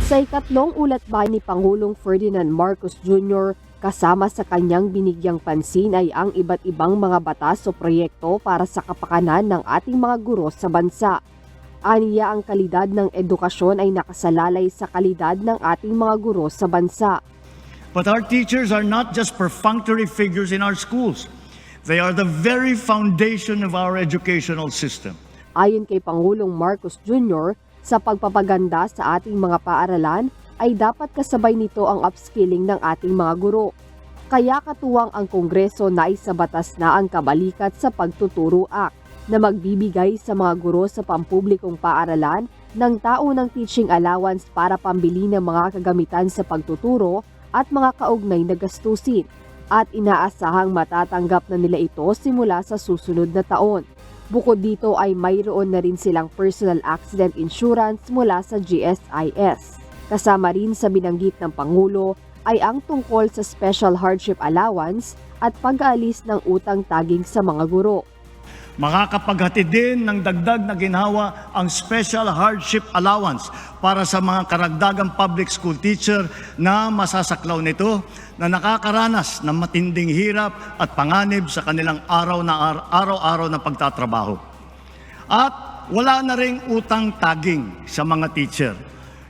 Sa ikatlong ulatbay ni Pangulong Ferdinand Marcos Jr., kasama sa kanyang binigyang pansin ay ang iba't ibang mga batas o proyekto para sa kapakanan ng ating mga guro sa bansa. Aniya ang kalidad ng edukasyon ay nakasalalay sa kalidad ng ating mga guro sa bansa. But our teachers are not just perfunctory figures in our schools. They are the very foundation of our educational system. Ayon kay Pangulong Marcos Jr., sa pagpapaganda sa ating mga paaralan ay dapat kasabay nito ang upskilling ng ating mga guro. Kaya katuwang ang Kongreso na isabatas na ang Kabalikat sa Pagtuturo Act na magbibigay sa mga guro sa pampublikong paaralan ng taunang teaching allowance para pambili ng mga kagamitan sa pagtuturo at mga kaugnay na gastusin, at inaasahang matatanggap na nila ito simula sa susunod na taon. Bukod dito ay mayroon na rin silang personal accident insurance mula sa GSIS. Kasama rin sa binanggit ng Pangulo ay ang tungkol sa Special Hardship Allowance at pag-aalis ng utang taging sa mga guro. Makakapaghatid din ng dagdag na ginhawa ang Special Hardship Allowance para sa mga karagdagang public school teacher na masasaklaw nito na nakakaranas ng matinding hirap at panganib sa kanilang araw-araw na pagtatrabaho. At wala na ring utang taging sa mga teacher.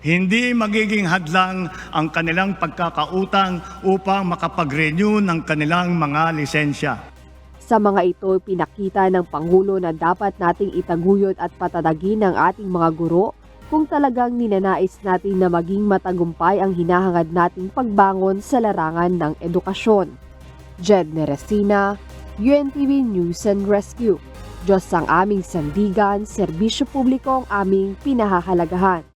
Hindi magiging hadlang ang kanilang pagkakautang upang makapag-renew ng kanilang mga lisensya. Sa mga ito, pinakita ng Pangulo na dapat nating itaguyod at patadagin ang ating mga guro kung talagang ninanais natin na maging matagumpay ang hinahangad nating pagbangon sa larangan ng edukasyon. Jed Neresina, UNTV News and Rescue. Diyos ang aming sandigan, serbisyo publiko ang aming pinahahalagahan.